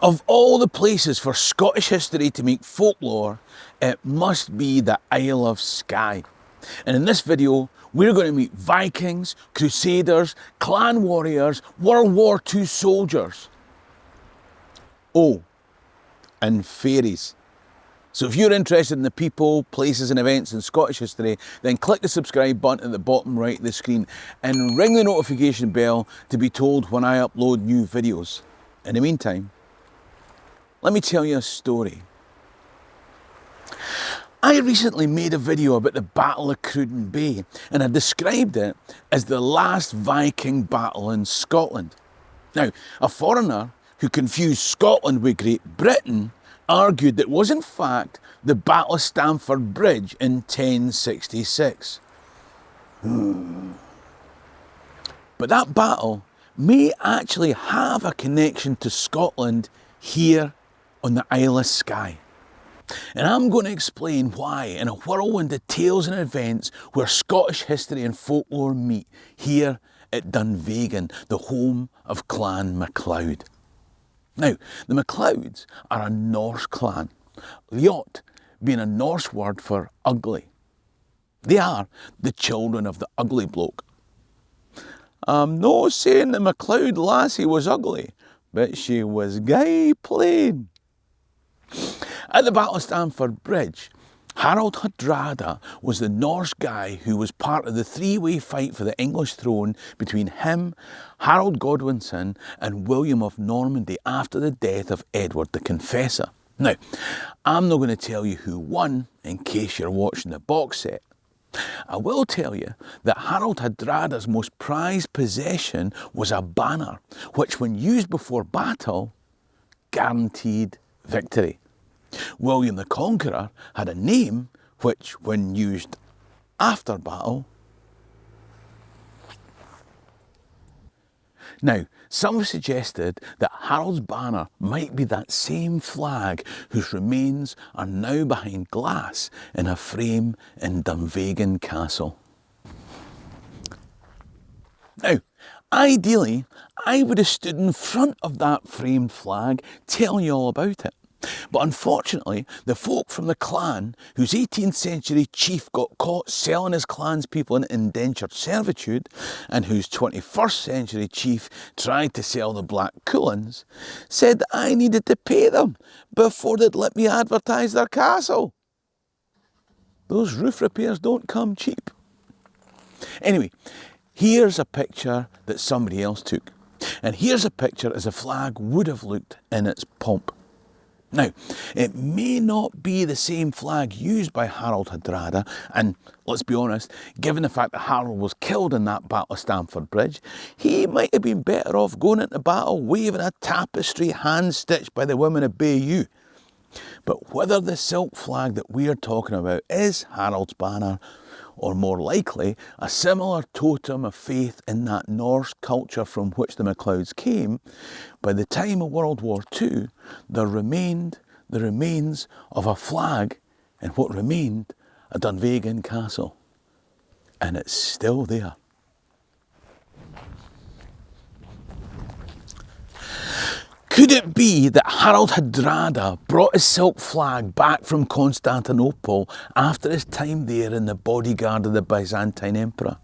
Of all the places for Scottish history to make folklore, it must be the Isle of Skye. And in this video, we're going to meet Vikings, Crusaders, clan warriors, World War II soldiers. Oh, and fairies. So if you're interested in the people, places and events in Scottish history, then click the subscribe button at the bottom right of the screen and ring the notification bell to be told when I upload new videos. In the meantime, let me tell you a story. I recently made a video about the Battle of Cruden Bay, and I described it as the last Viking battle in Scotland. Now, a foreigner who confused Scotland with Great Britain argued that it was in fact the Battle of Stamford Bridge in 1066. But that battle may actually have a connection to Scotland here on the Isle of Skye. And I'm going to explain why in a whirlwind of tales and events where Scottish history and folklore meet here at Dunvegan, the home of Clan MacLeod. Now, the MacLeods are a Norse clan, Ljot being a Norse word for ugly. They are the children of the ugly bloke. I'm no saying the MacLeod lassie was ugly, but she was gay plain. At the Battle of Stamford Bridge, Harold Hardrada was the Norse guy who was part of the three-way fight for the English throne between him, Harold Godwinson and William of Normandy after the death of Edward the Confessor. Now, I'm not going to tell you who won in case you're watching the box set. I will tell you that Harold Hardrada's most prized possession was a banner, which when used before battle, guaranteed victory. William the Conqueror had a name which, when used after battle. Now, some have suggested that Harold's banner might be that same flag whose remains are now behind glass in a frame in Dunvegan Castle. Now, ideally, I would have stood in front of that framed flag telling you all about it. But unfortunately, the folk from the clan, whose 18th century chief got caught selling his clan's people into indentured servitude, and whose 21st century chief tried to sell the Black Cullens, said that I needed to pay them before they'd let me advertise their castle. Those roof repairs don't come cheap. Anyway, here's a picture that somebody else took. And here's a picture as a flag would have looked in its pomp. Now, it may not be the same flag used by Harold Hardrada, and let's be honest, given the fact that Harold was killed in that Battle of Stamford Bridge, he might have been better off going into battle waving a tapestry hand-stitched by the women of Bayeux. But whether the silk flag that we're talking about is Harold's banner, or more likely, a similar totem of faith in that Norse culture from which the MacLeods came, by the time of World War II, there remained the remains of a flag in what remained a Dunvegan castle. And it's still there. Could it be that Harold Hardrada brought his silk flag back from Constantinople after his time there in the bodyguard of the Byzantine Emperor?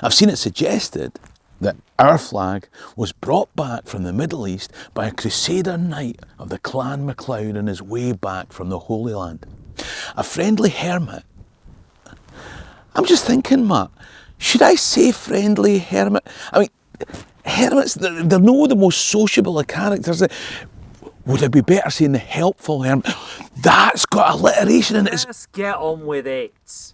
I've seen it suggested that our flag was brought back from the Middle East by a Crusader knight of the Clan MacLeod on his way back from the Holy Land. A friendly hermit. I'm just thinking, Matt, should I say friendly hermit? I mean, hermits, they're not the most sociable of characters. Would it be better saying the helpful hermit? That's got alliteration in it. Let's get on with it.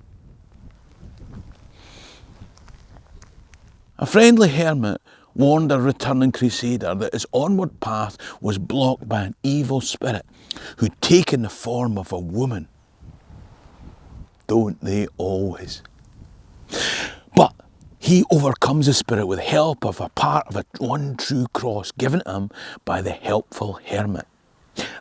A friendly hermit warned a returning crusader that his onward path was blocked by an evil spirit who'd taken the form of a woman. Don't they always? But he overcomes the spirit with help of a part of a one true cross given to him by the helpful hermit.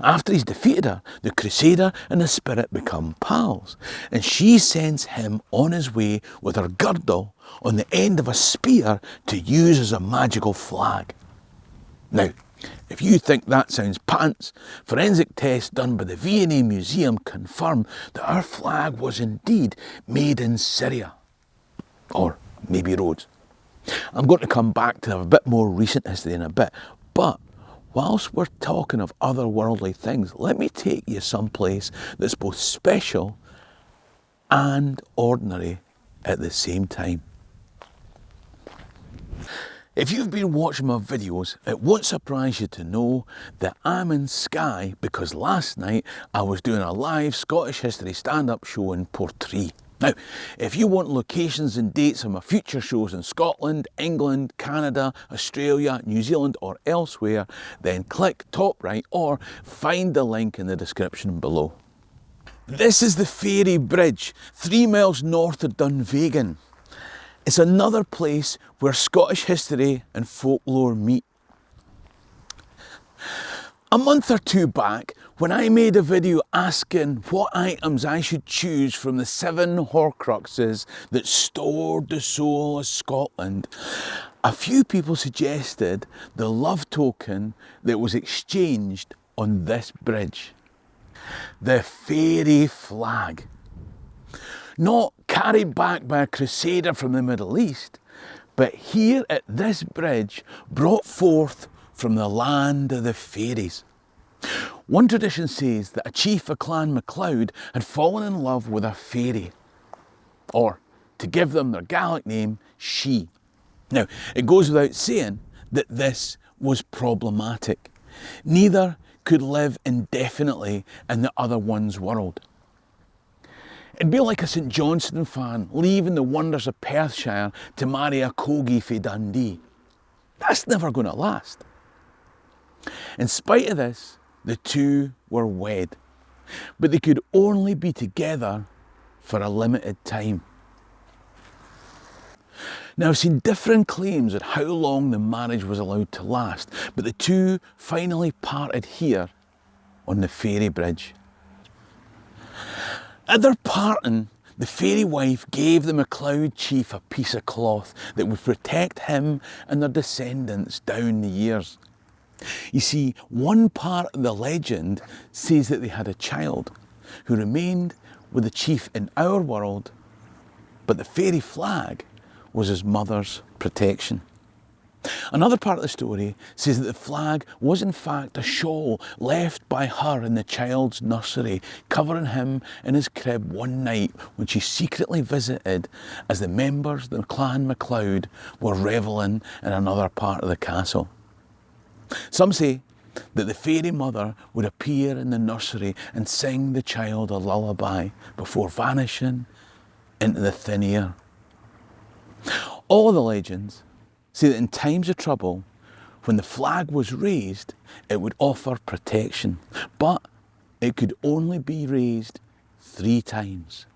After he's defeated her, the Crusader and the spirit become pals, and she sends him on his way with her girdle on the end of a spear to use as a magical flag. Now, If you think that sounds pants, forensic tests done by the V&A Museum confirm that our flag was indeed made in Syria. Or maybe Rhodes. I'm going to come back to a bit more recent history in a bit, but whilst we're talking of otherworldly things, let me take you someplace that's both special and ordinary at the same time. If you've been watching my videos, it won't surprise you to know that I'm in Skye because last night I was doing a live Scottish history stand-up show in Portree. Now, if you want locations and dates of my future shows in Scotland, England, Canada, Australia, New Zealand or elsewhere, then click top right or find the link in the description below. This is the Fairy Bridge, 3 miles north of Dunvegan. It's another place where Scottish history and folklore meet. A month or two back, when I made a video asking what items I should choose from the 7 Horcruxes that stored the soul of Scotland, a few people suggested the love token that was exchanged on this bridge. The Fairy Flag. Not carried back by a Crusader from the Middle East, but here at this bridge brought forth from the land of the fairies. One tradition says that a chief of Clan MacLeod had fallen in love with a fairy, or to give them their Gaelic name, she. Now, it goes without saying that this was problematic. Neither could live indefinitely in the other one's world. It'd be like a St Johnstone fan leaving the wonders of Perthshire to marry a Cogie fae Dundee. That's never going to last. In spite of this, the two were wed, but they could only be together for a limited time. Now, I've seen different claims on how long the marriage was allowed to last, but the two finally parted here on the Fairy Bridge. At their parting, the fairy wife gave the MacLeod chief a piece of cloth that would protect him and their descendants down the years. You see, one part of the legend says that they had a child who remained with the chief in our world, but the fairy flag was his mother's protection. Another part of the story says that the flag was in fact a shawl left by her in the child's nursery, covering him in his crib one night when she secretly visited as the members of the Clan MacLeod were revelling in another part of the castle. Some say that the fairy mother would appear in the nursery and sing the child a lullaby before vanishing into the thin air. All the legends say that in times of trouble, when the flag was raised, it would offer protection, but it could only be raised 3 times.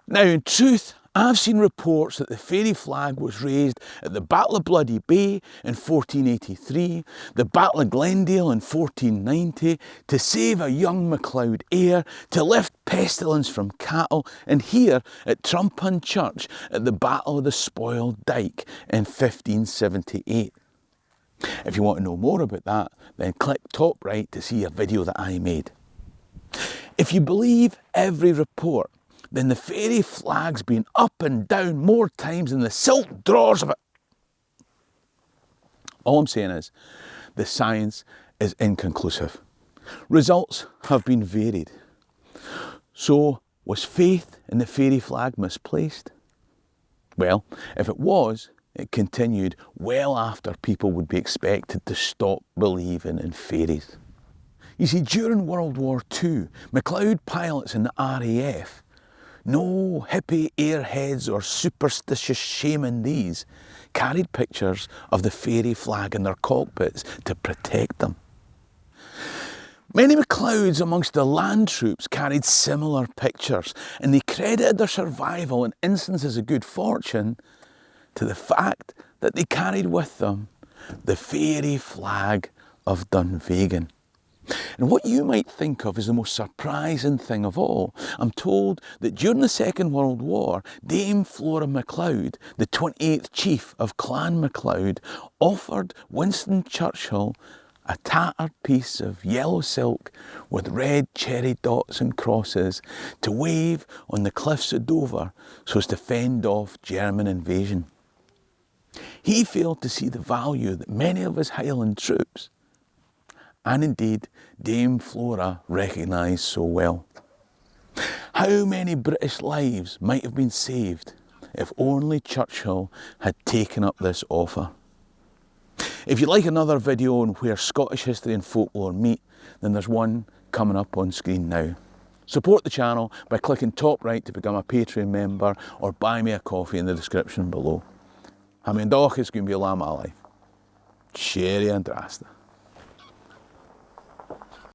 Now, in truth, I've seen reports that the fairy flag was raised at the Battle of Bloody Bay in 1483, the Battle of Glendale in 1490, to save a young MacLeod heir, to lift pestilence from cattle, and here at Trumpun Church at the Battle of the Spoiled Dyke in 1578. If you want to know more about that, then click top right to see a video that I made. If you believe every report, then the fairy flag's been up and down more times than the silk drawers of it. All I'm saying is, the science is inconclusive. Results have been varied. So, was faith in the fairy flag misplaced? Well, if it was, it continued well after people would be expected to stop believing in fairies. You see, during World War II, MacLeod pilots in the RAF, no hippie airheads or superstitious shaman these, carried pictures of the fairy flag in their cockpits to protect them. Many MacLeods amongst the land troops carried similar pictures, and they credited their survival in instances of good fortune to the fact that they carried with them the Fairy Flag of Dunvegan. And what you might think of as the most surprising thing of all, I'm told that during the Second World War, Dame Flora MacLeod, the 28th chief of Clan MacLeod, offered Winston Churchill a tattered piece of yellow silk with red cherry dots and crosses to wave on the cliffs of Dover so as to fend off German invasion. He failed to see the value that many of his Highland troops, and indeed Dame Flora, recognised so well. How many British lives might have been saved if only Churchill had taken up this offer? If you'd like another video on where Scottish history and folklore meet, then there's one coming up on screen now. Support the channel by clicking top right to become a Patreon member or buy me a coffee in the description below. Ha mín dóchas gún bia lam alai. Sherry and Drasta.